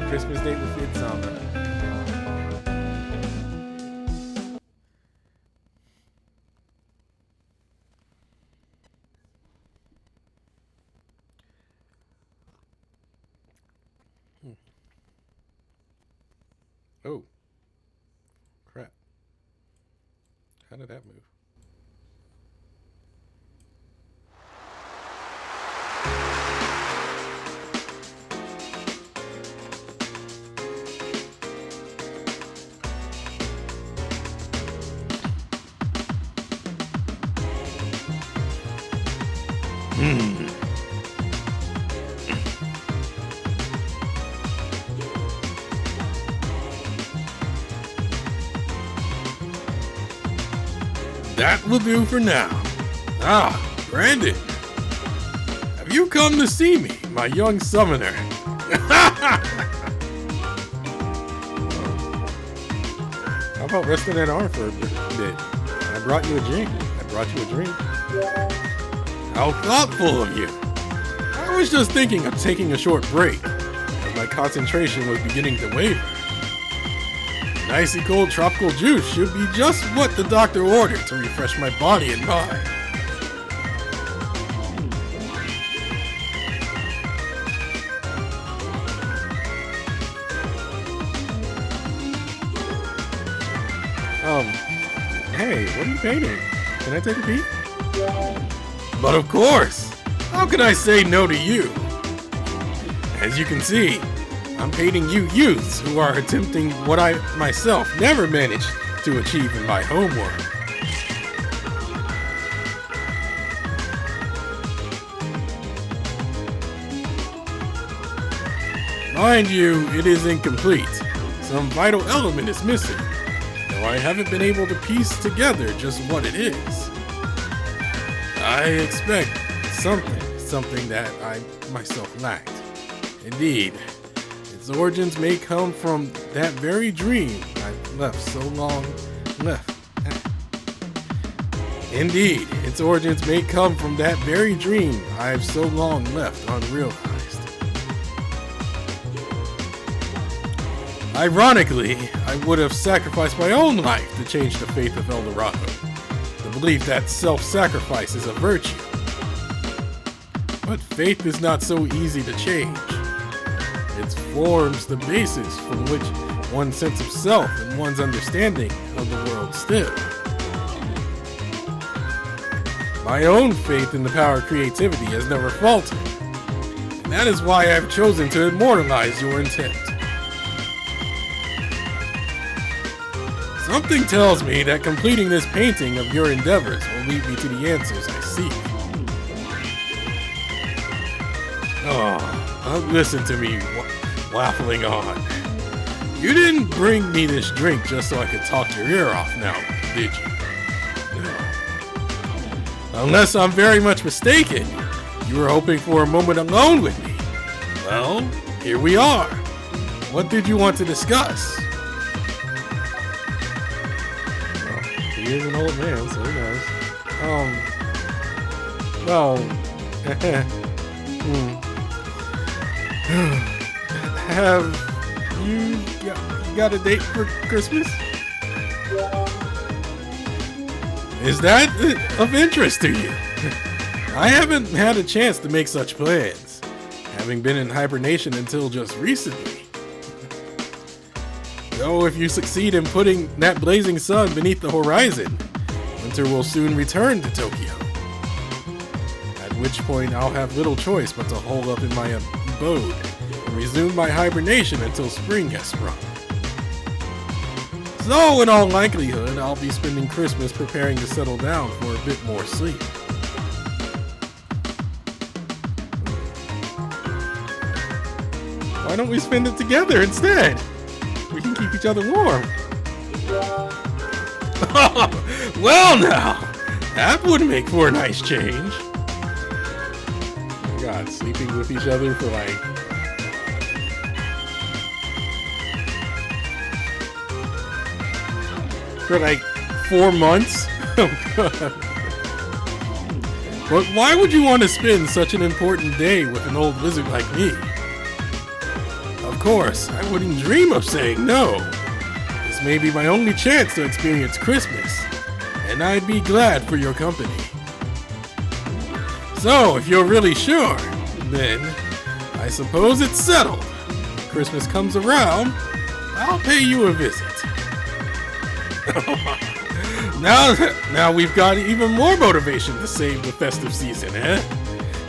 Christmas date with Itzamna. Oh. Crap. How did that move? That will do for now. Ah, Brandon. Have you come to see me, my young summoner? How about resting that arm for a bit? I brought you a drink. How thoughtful of you. I was just thinking of taking a short break, as my concentration was beginning to waver. An icy cold tropical juice should be just what the doctor ordered to refresh my body and mind. Hey, what are you painting? Can I take a peek? But of course! How could I say no to you? As you can see, I'm painting you youths who are attempting what I myself never managed to achieve in my homeworld. Mind you, it is incomplete. Some vital element is missing, though I haven't been able to piece together just what it is. I expect something that I myself lacked. Indeed, its origins may come from that very dream I've left so long left. Indeed, its origins may come from that very dream I've so long left unrealized. Ironically, I would have sacrificed my own life to change the faith of El Dorado. The belief that self-sacrifice is a virtue. But faith is not so easy to change. It forms the basis from which one's sense of self and one's understanding of the world still. My own faith in the power of creativity has never faltered, and that is why I've chosen to immortalize your intent. Something tells me that completing this painting of your endeavors will lead me to the answers I seek. Oh, listen to me waffling on. You didn't bring me this drink just so I could talk your ear off now, did you? No. Unless I'm very much mistaken, you were hoping for a moment alone with me. Well, here we are. What did you want to discuss? He is an old man, so who knows. Have you got a date for Christmas? Is that of interest to you? I haven't had a chance to make such plans, having been in hibernation until just recently. Though if you succeed in putting that blazing sun beneath the horizon, winter will soon return to Tokyo. At which point I'll have little choice but to hole up in my abode and resume my hibernation until spring has sprung. So in all likelihood, I'll be spending Christmas preparing to settle down for a bit more sleep. Why don't we spend it together instead? We can keep each other warm. Well now, that would make for a nice change. Oh my God, sleeping with each other for like 4 months? Oh God. But why would you want to spend such an important day with an old wizard like me? Of course, I wouldn't dream of saying no. This may be my only chance to experience Christmas, and I'd be glad for your company. So, if you're really sure, then I suppose it's settled. When Christmas comes around, I'll pay you a visit. Now we've got even more motivation to save the festive season, eh?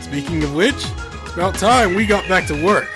Speaking of which, it's about time we got back to work.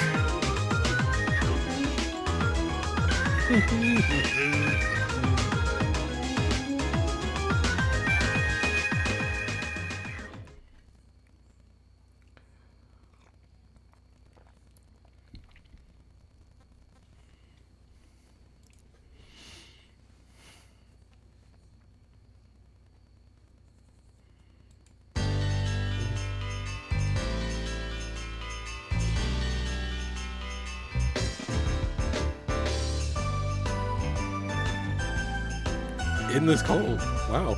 In this cold. Wow.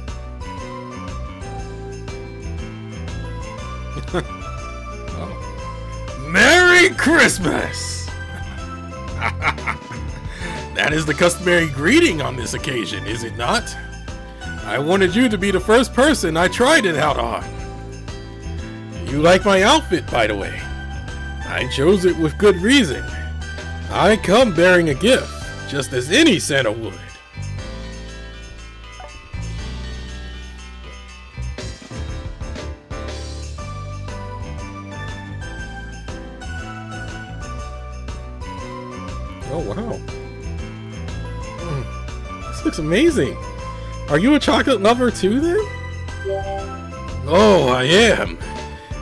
Oh. Merry Christmas! That is the customary greeting on this occasion, is it not? I wanted you to be the first person I tried it out on. You like my outfit, by the way. I chose it with good reason. I come bearing a gift, just as any Santa would. Oh, wow. This looks amazing. Are you a chocolate lover too, then? Oh, I am.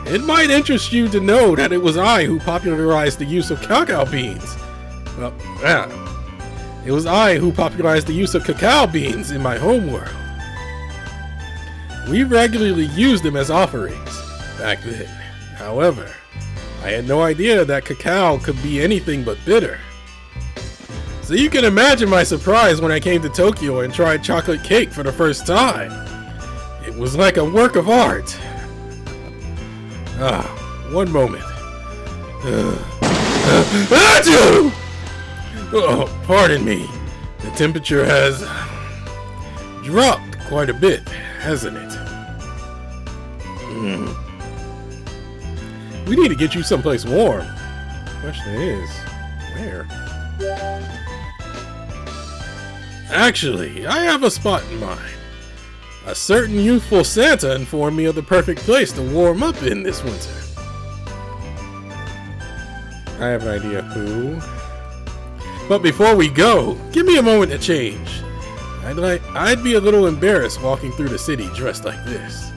It might interest you to know that it was I who popularized the use of cacao beans. Well, yeah. It was I who popularized the use of cacao beans in my homeworld. We regularly used them as offerings back then. However, I had no idea that cacao could be anything but bitter. So you can imagine my surprise when I came to Tokyo and tried chocolate cake for the first time. It was like a work of art. One moment. Achoo! Oh, pardon me. The temperature has dropped quite a bit, hasn't it? We need to get you someplace warm. The question is, where? Actually, I have a spot in mind. A certain youthful Santa informed me of the perfect place to warm up in this winter. I have an idea who. But before we go, give me a moment to change. I'd be a little embarrassed walking through the city dressed like this.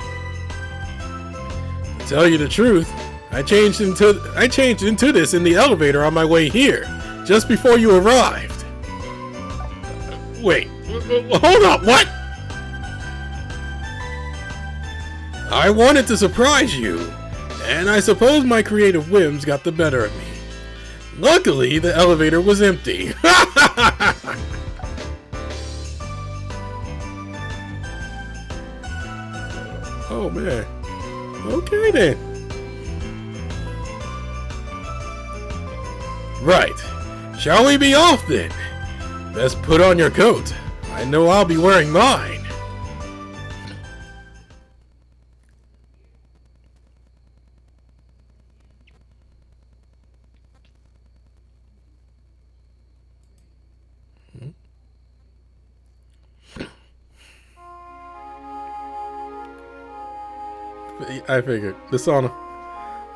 To tell you the truth, I changed into this in the elevator on my way here, just before you arrived. Wait, hold up, what? I wanted to surprise you, and I suppose my creative whims got the better of me. Luckily, the elevator was empty. Oh man. Okay then. Right. Shall we be off then? Best put on your coat. I know I'll be wearing mine. I figured. The sauna.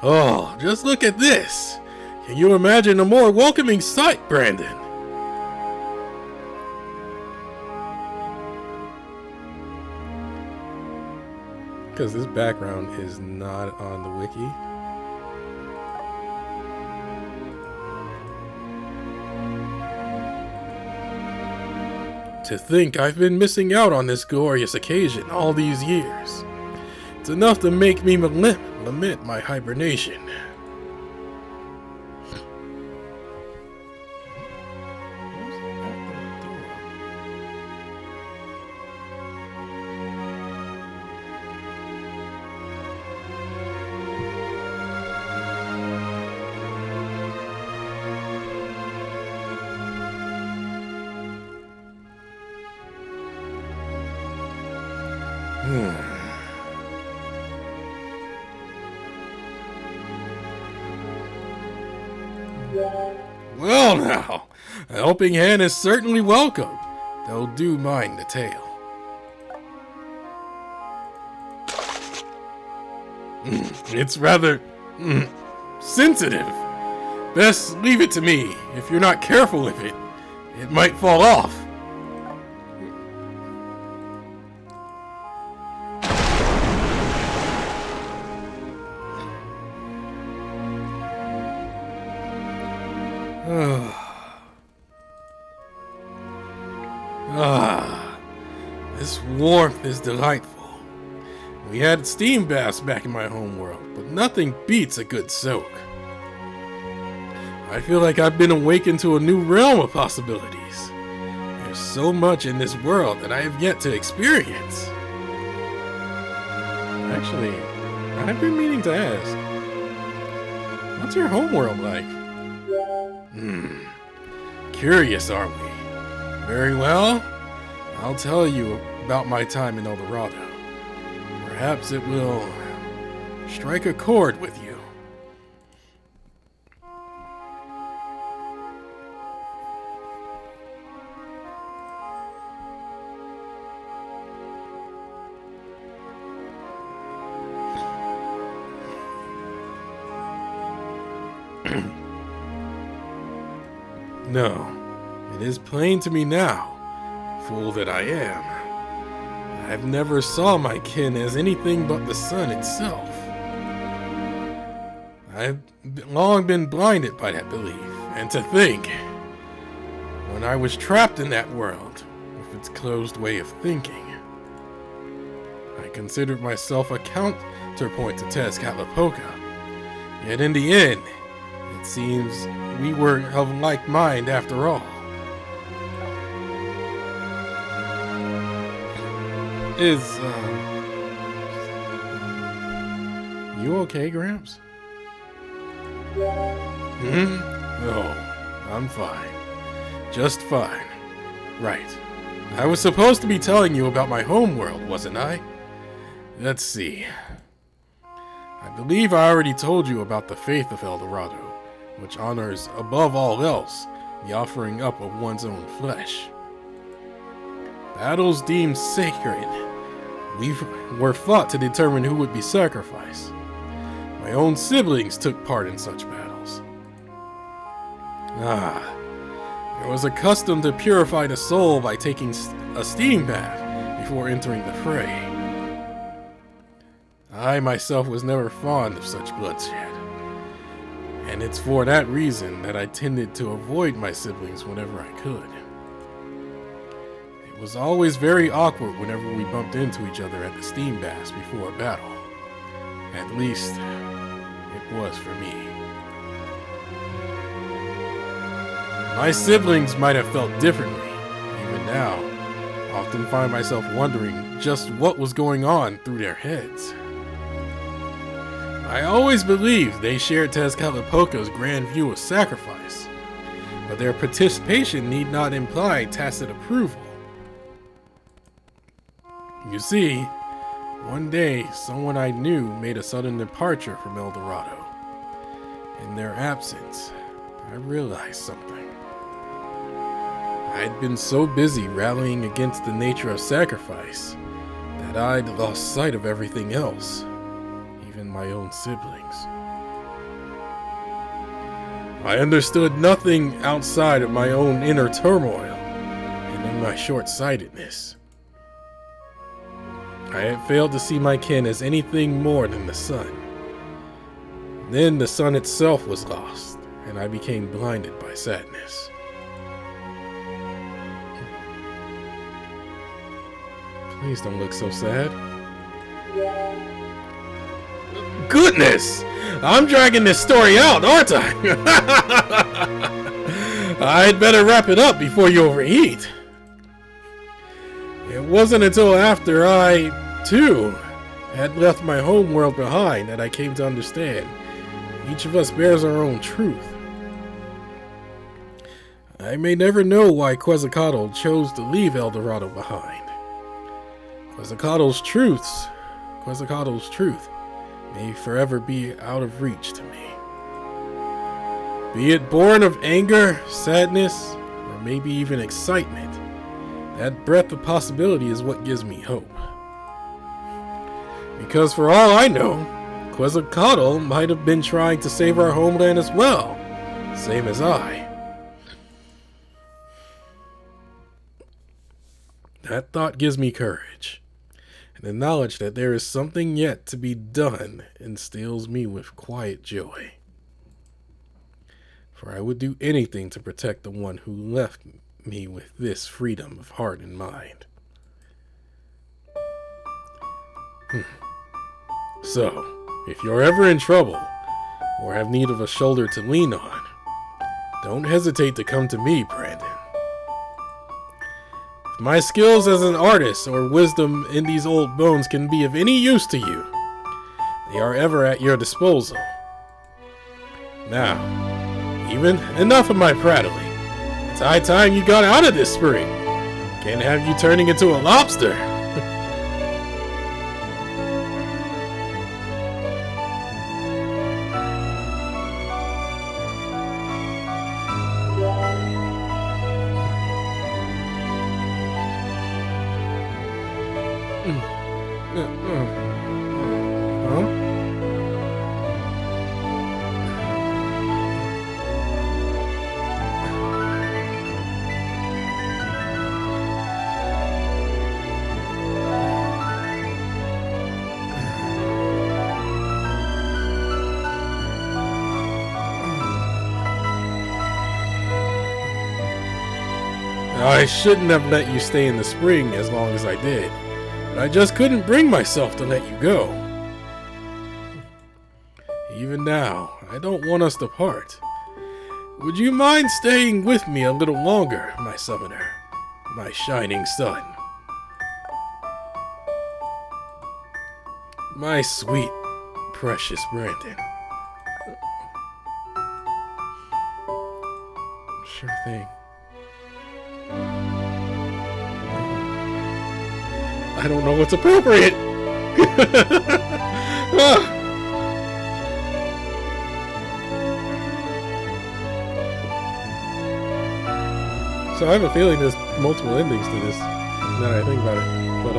Oh, just look at this. Can you imagine a more welcoming sight, Brandon? Because this background is not on the wiki. To think I've been missing out on this glorious occasion all these years. It's enough to make me lament my hibernation. Well now, a helping hand is certainly welcome, though do mind the tale. It's rather sensitive. Best leave it to me. If you're not careful with it, it might fall off. This warmth is delightful. We had steam baths back in my home world, but nothing beats a good soak. I feel like I've been awakened to a new realm of possibilities. There's so much in this world that I have yet to experience. Actually, I've been meaning to ask, what's your home world like? Curious, are we? Very well. I'll tell you about my time in El Dorado. Perhaps it will strike a chord with you. No, it is plain to me now, fool that I am. I've never saw my kin as anything but the sun itself. I've long been blinded by that belief, and to think, when I was trapped in that world, with its closed way of thinking, I considered myself a counterpoint to Tezcatlipoca. Yet in the end, it seems we were of like mind after all. You okay, Gramps? No, I'm fine. Just fine. Right. I was supposed to be telling you about my home world, wasn't I? Let's see. I believe I already told you about the faith of El Dorado, which honors, above all else, the offering up of one's own flesh. Battles deemed sacred, we were fought to determine who would be sacrificed. My own siblings took part in such battles. There was a custom to purify the soul by taking a steam bath before entering the fray. I myself was never fond of such bloodshed, and it's for that reason that I tended to avoid my siblings whenever I could. It was always very awkward whenever we bumped into each other at the steam baths before a battle. At least, it was for me. My siblings might have felt differently. Even now, I often find myself wondering just what was going on through their heads. I always believed they shared Tezcatlipoca's grand view of sacrifice, but their participation need not imply tacit approval. You see, one day, someone I knew made a sudden departure from El Dorado. In their absence, I realized something. I'd been so busy rallying against the nature of sacrifice that I'd lost sight of everything else, even my own siblings. I understood nothing outside of my own inner turmoil and in my short-sightedness. I had failed to see my kin as anything more than the sun. Then the sun itself was lost, and I became blinded by sadness. Please don't look so sad. Goodness! I'm dragging this story out, aren't I? I'd better wrap it up before you overheat. It wasn't until after I, too, had left my home world behind that I came to understand each of us bears our own truth. I may never know why Quetzalcoatl chose to leave El Dorado behind. Quetzalcoatl's truth may forever be out of reach to me. Be it born of anger, sadness, or maybe even excitement, that breath of possibility is what gives me hope. Because for all I know, Quetzalcoatl might have been trying to save our homeland as well, same as I. That thought gives me courage, and the knowledge that there is something yet to be done instills me with quiet joy. For I would do anything to protect the one who left me with this freedom of heart and mind. So, if you're ever in trouble, or have need of a shoulder to lean on, don't hesitate to come to me, Brandon. If my skills as an artist or wisdom in these old bones can be of any use to you, they are ever at your disposal. Now, even enough of my prattling. It's high time you got out of this spring. Can't have you turning into a lobster. I shouldn't have let you stay in the spring as long as I did, but I just couldn't bring myself to let you go. Even now, I don't want us to part. Would you mind staying with me a little longer, my summoner, my shining sun? My sweet, precious Brandon. Sure thing. I don't know what's appropriate. So I have a feeling there's multiple endings to this, now that I think about it. But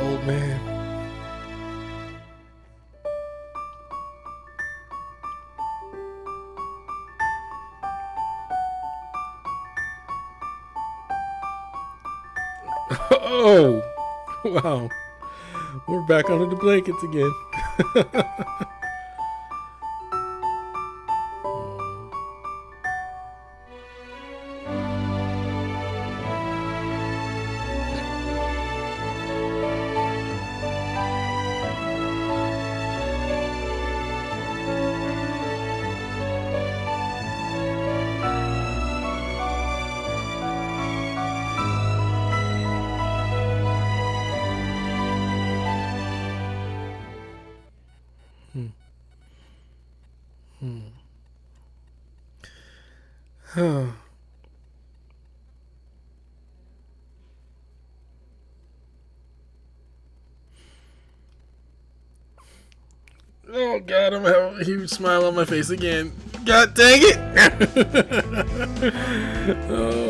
old man. Oh, wow. We're back under the blankets again. Oh God, I'm having a huge smile on my face again. God dang it! Oh.